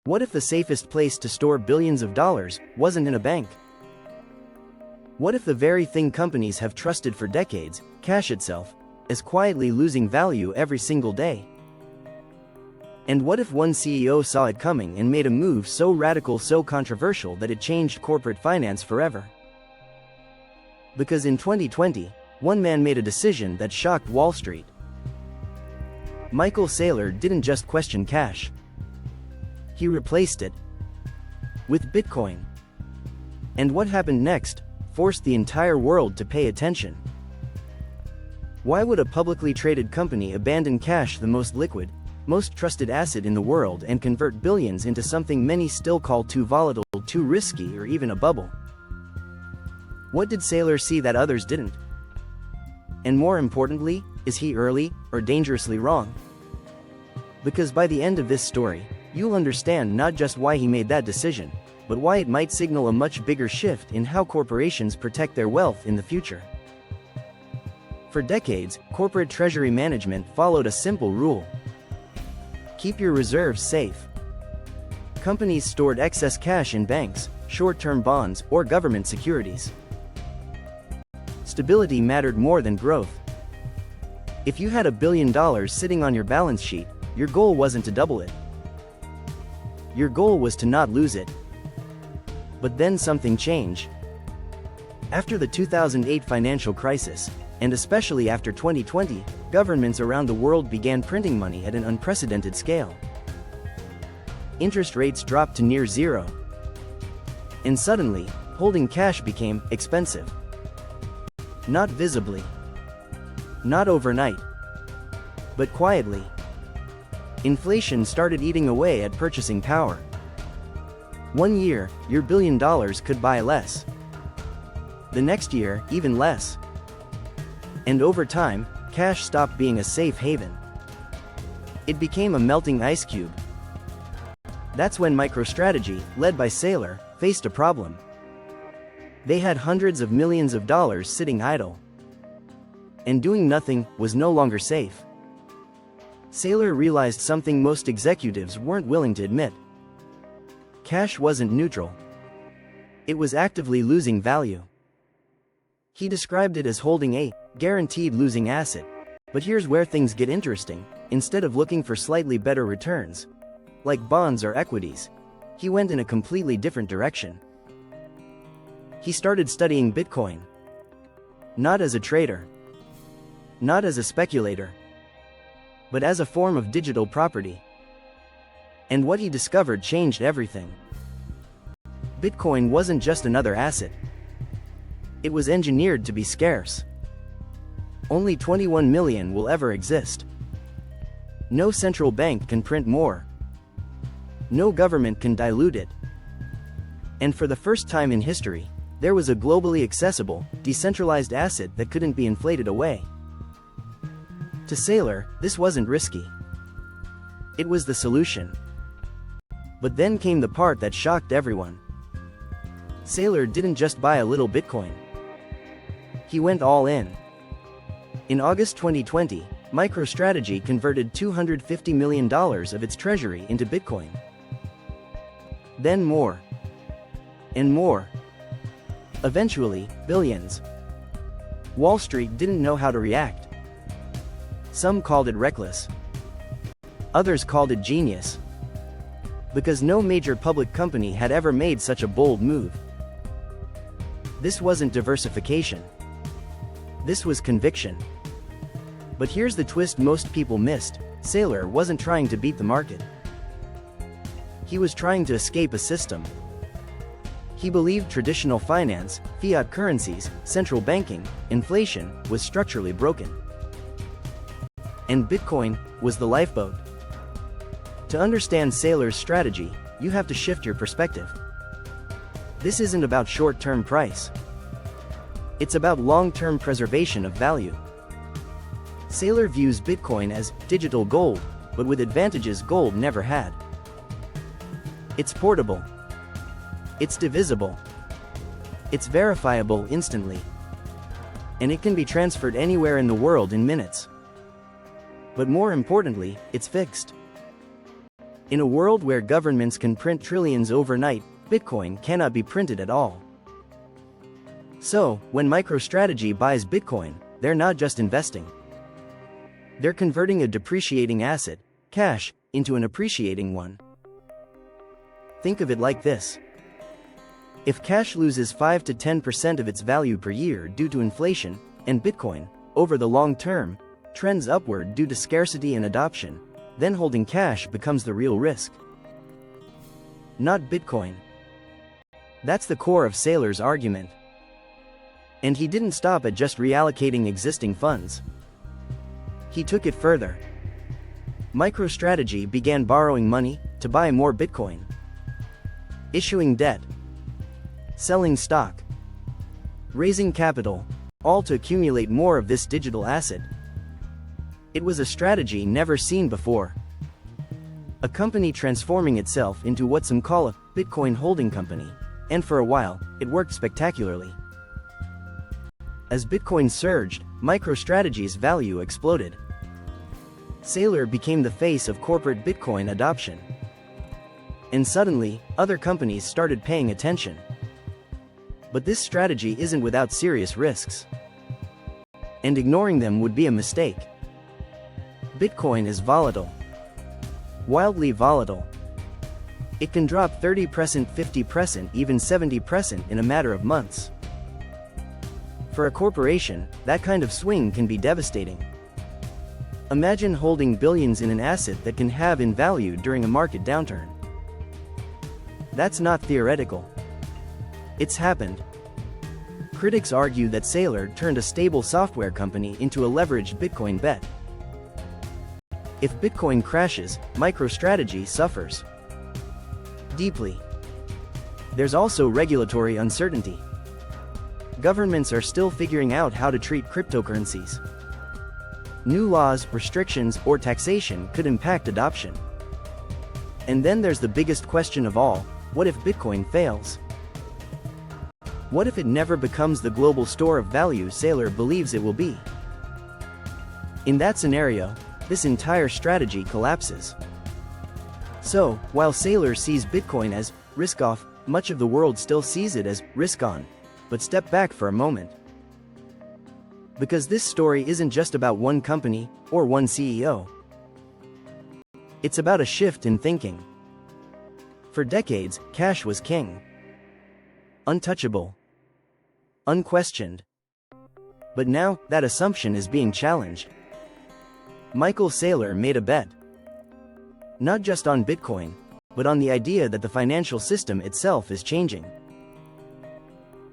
What if the safest place to store billions of dollars wasn't in a bank? What if the very thing companies have trusted for decades, cash itself, is quietly losing value every single day? And what if one CEO saw it coming and made a move so radical, so controversial that it changed corporate finance forever? Because in 2020, one man made a decision that shocked Wall Street. Michael Saylor didn't just question cash. He replaced it with Bitcoin. And what happened next forced the entire world to pay attention. Why would a publicly traded company abandon cash, the most liquid, most trusted asset in the world, and convert billions into something many still call too volatile, too risky, or even a bubble? What did Saylor see that others didn't? And more importantly, is he early or dangerously wrong? Because by the end of this story, you'll understand not just why he made that decision, but why it might signal a much bigger shift in how corporations protect their wealth in the future. For decades, corporate treasury management followed a simple rule: keep your reserves safe. Companies stored excess cash in banks, short-term bonds, or government securities. Stability mattered more than growth. If you had $1 billion sitting on your balance sheet, your goal wasn't to double it. Your goal was to not lose it. But then something changed. After the 2008 financial crisis, and especially after 2020, governments around the world began printing money at an unprecedented scale. Interest rates dropped to near zero. And suddenly, holding cash became expensive. Not visibly. Not overnight. But quietly. Inflation started eating away at purchasing power. One year, your $1 billion could buy less. The next year, even less. And over time, cash stopped being a safe haven. It became a melting ice cube. That's when MicroStrategy, led by Saylor, faced a problem. They had hundreds of millions of dollars sitting idle. And doing nothing was no longer safe. Saylor realized something most executives weren't willing to admit. Cash wasn't neutral. It was actively losing value. He described it as holding a guaranteed losing asset. But here's where things get interesting. Instead of looking for slightly better returns, like bonds or equities, he went in a completely different direction. He started studying Bitcoin. Not as a trader. Not as a speculator. But as a form of digital property. And what he discovered changed everything. Bitcoin wasn't just another asset. It was engineered to be scarce. Only 21 million will ever exist. No central bank can print more. No government can dilute it. And for the first time in history, there was a globally accessible, decentralized asset that couldn't be inflated away. To Saylor, this wasn't risky. It was the solution. But then came the part that shocked everyone. Saylor didn't just buy a little Bitcoin. He went all in. In August 2020, MicroStrategy converted $250 million of its treasury into Bitcoin. Then more. And more. Eventually, billions. Wall Street didn't know how to react. Some called it reckless. Others called it genius. Because no major public company had ever made such a bold move. This wasn't diversification. This was conviction. But here's the twist most people missed: Saylor wasn't trying to beat the market. He was trying to escape a system. He believed traditional finance, fiat currencies, central banking, inflation, was structurally broken. And Bitcoin was the lifeboat. To understand Saylor's strategy, you have to shift your perspective. This isn't about short-term price. It's about long-term preservation of value. Saylor views Bitcoin as digital gold, but with advantages gold never had. It's portable. It's divisible. It's verifiable instantly. And it can be transferred anywhere in the world in minutes. But more importantly, it's fixed. In a world where governments can print trillions overnight, Bitcoin cannot be printed at all. So, when MicroStrategy buys Bitcoin, they're not just investing. They're converting a depreciating asset, cash, into an appreciating one. Think of it like this. If cash loses 5 to 10% of its value per year due to inflation, and Bitcoin, over the long term, trends upward due to scarcity and adoption, then holding cash becomes the real risk. Not Bitcoin. That's the core of Saylor's argument. And he didn't stop at just reallocating existing funds. He took it further. MicroStrategy began borrowing money to buy more Bitcoin, issuing debt, selling stock, raising capital, all to accumulate more of this digital asset. It was a strategy never seen before. A company transforming itself into what some call a Bitcoin holding company, and for a while, it worked spectacularly. As Bitcoin surged, MicroStrategy's value exploded. Saylor became the face of corporate Bitcoin adoption. And suddenly, other companies started paying attention. But this strategy isn't without serious risks. And ignoring them would be a mistake. Bitcoin is volatile. Wildly volatile. It can drop 30%, 50%, even 70% in a matter of months. For a corporation, that kind of swing can be devastating. Imagine holding billions in an asset that can halve in value during a market downturn. That's not theoretical. It's happened. Critics argue that Saylor turned a stable software company into a leveraged Bitcoin bet. If Bitcoin crashes, MicroStrategy suffers deeply. There's also regulatory uncertainty. Governments are still figuring out how to treat cryptocurrencies. New laws, restrictions, or taxation could impact adoption. And then there's the biggest question of all: what if Bitcoin fails? What if it never becomes the global store of value Saylor believes it will be? In that scenario, this entire strategy collapses. So, while Saylor sees Bitcoin as risk-off, much of the world still sees it as risk-on. But step back for a moment. Because this story isn't just about one company or one CEO. It's about a shift in thinking. For decades, cash was king. Untouchable. Unquestioned. But now, that assumption is being challenged. Michael Saylor made a bet. Not just on Bitcoin, but on the idea that the financial system itself is changing.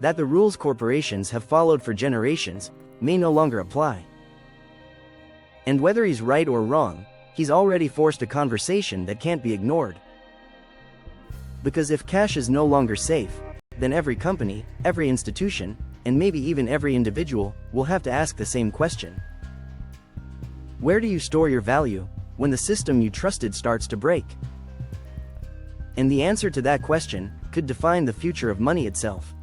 That the rules corporations have followed for generations may no longer apply. And whether he's right or wrong, he's already forced a conversation that can't be ignored. Because if cash is no longer safe, then every company, every institution, and maybe even every individual will have to ask the same question. Where do you store your value when the system you trusted starts to break? And the answer to that question could define the future of money itself.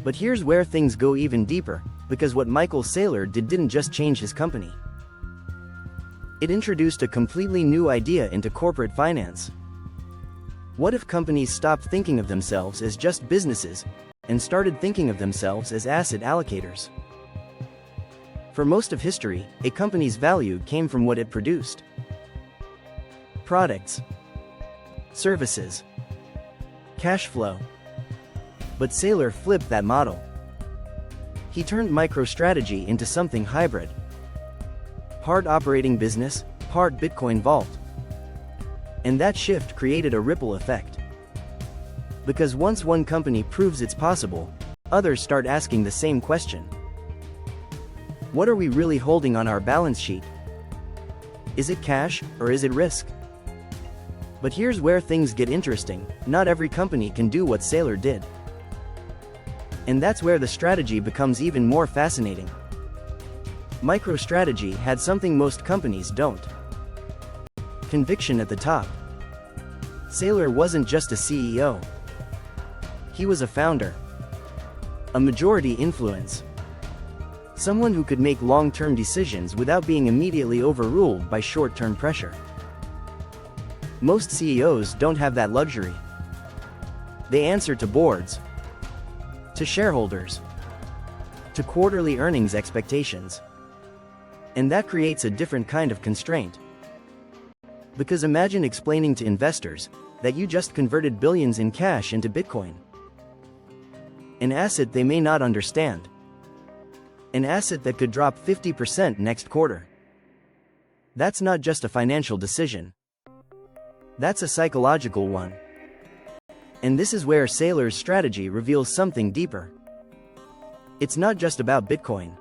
But here's where things go even deeper, because what Michael Saylor didn't just change his company. It introduced a completely new idea into corporate finance. What if companies stopped thinking of themselves as just businesses and started thinking of themselves as asset allocators? For most of history, a company's value came from what it produced. Products, services, cash flow. But Saylor flipped that model. He turned MicroStrategy into something hybrid. Part operating business, part Bitcoin vault. And that shift created a ripple effect. Because once one company proves it's possible, others start asking the same question. What are we really holding on our balance sheet? Is it cash, or is it risk? But here's where things get interesting: not every company can do what Saylor did. And that's where the strategy becomes even more fascinating. MicroStrategy had something most companies don't. Conviction at the top. Saylor wasn't just a CEO. He was a founder. A majority influence. Someone who could make long-term decisions without being immediately overruled by short-term pressure. Most CEOs don't have that luxury. They answer to boards, to shareholders, to quarterly earnings expectations. And that creates a different kind of constraint. Because imagine explaining to investors that you just converted billions in cash into Bitcoin. An asset they may not understand. An asset that could drop 50% next quarter. That's not just a financial decision. That's a psychological one. And this is where Saylor's strategy reveals something deeper. It's not just about Bitcoin.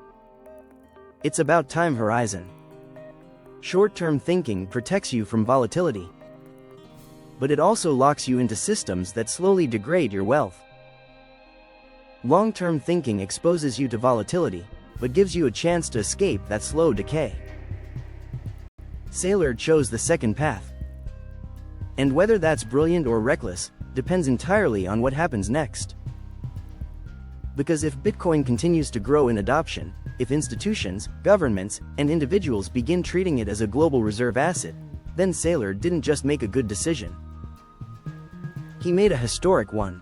It's about time horizon. Short-term thinking protects you from volatility. But it also locks you into systems that slowly degrade your wealth. Long-term thinking exposes you to volatility, but gives you a chance to escape that slow decay. Saylor chose the second path. And whether that's brilliant or reckless, depends entirely on what happens next. Because if Bitcoin continues to grow in adoption, if institutions, governments, and individuals begin treating it as a global reserve asset, then Saylor didn't just make a good decision. He made a historic one.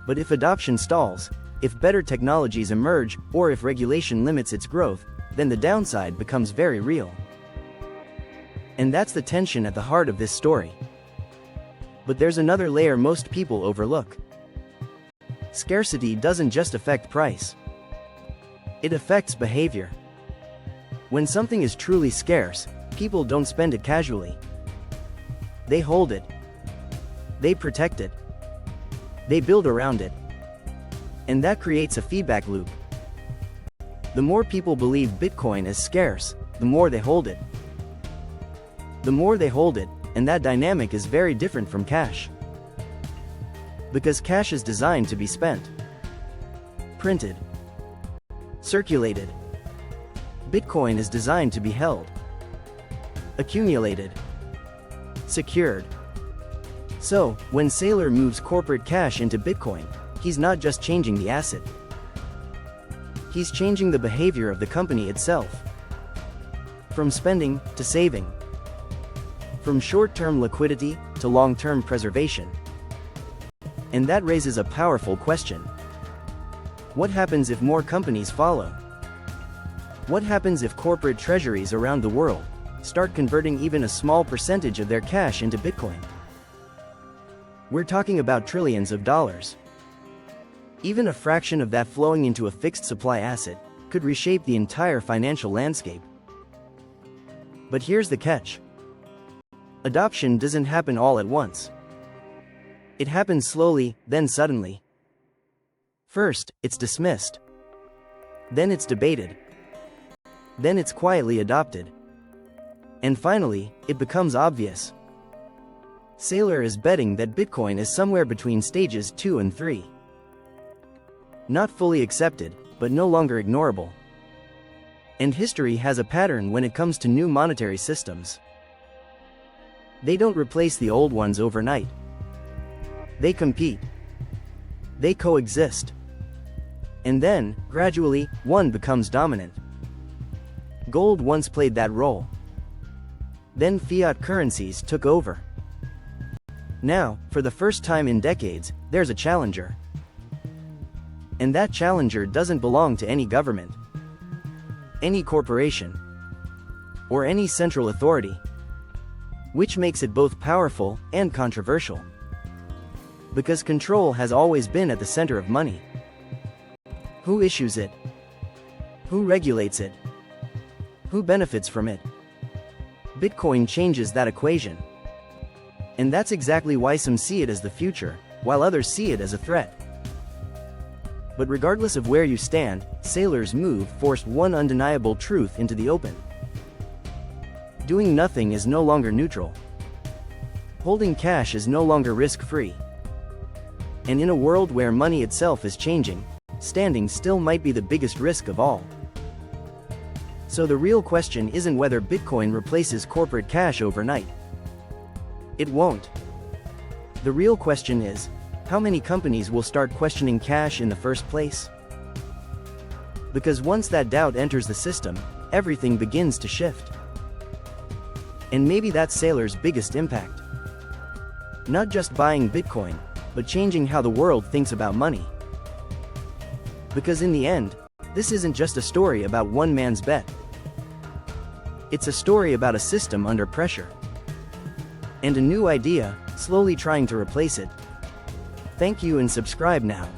But if adoption stalls, if better technologies emerge, or if regulation limits its growth, then the downside becomes very real. And that's the tension at the heart of this story. But there's another layer most people overlook. Scarcity doesn't just affect price. It affects behavior. When something is truly scarce, people don't spend it casually. They hold it. They protect it. They build around it. And that creates a feedback loop. The more people believe Bitcoin is scarce, the more they hold it. The more they hold it, and that dynamic is very different from cash. Because cash is designed to be spent, printed, circulated. Bitcoin is designed to be held, accumulated, secured. So, when Saylor moves corporate cash into Bitcoin, he's not just changing the asset. He's changing the behavior of the company itself. From spending to saving. From short-term liquidity to long-term preservation. And that raises a powerful question. What happens if more companies follow? What happens if corporate treasuries around the world start converting even a small percentage of their cash into Bitcoin? We're talking about trillions of dollars. Even a fraction of that flowing into a fixed supply asset could reshape the entire financial landscape. But here's the catch. Adoption doesn't happen all at once. It happens slowly, then suddenly. First, it's dismissed. Then it's debated. Then it's quietly adopted. And finally, it becomes obvious. Saylor is betting that Bitcoin is somewhere between stages 2 and 3. Not fully accepted, but no longer ignorable. And history has a pattern when it comes to new monetary systems. They don't replace the old ones overnight. They compete. They coexist. And then, gradually, one becomes dominant. Gold once played that role. Then fiat currencies took over. Now, for the first time in decades, there's a challenger. And that challenger doesn't belong to any government, any corporation, or any central authority. Which makes it both powerful and controversial. Because control has always been at the center of money. Who issues it? Who regulates it? Who benefits from it? Bitcoin changes that equation. And that's exactly why some see it as the future, while others see it as a threat. But regardless of where you stand, Saylor's move forced one undeniable truth into the open. Doing nothing is no longer neutral. Holding cash is no longer risk-free. And in a world where money itself is changing, standing still might be the biggest risk of all. So the real question isn't whether Bitcoin replaces corporate cash overnight. It won't. The real question is, how many companies will start questioning cash in the first place? Because once that doubt enters the system, everything begins to shift. And maybe that's Saylor's biggest impact. Not just buying Bitcoin, but changing how the world thinks about money. Because in the end, this isn't just a story about one man's bet. It's a story about a system under pressure. And a new idea, slowly trying to replace it. Thank you and subscribe now.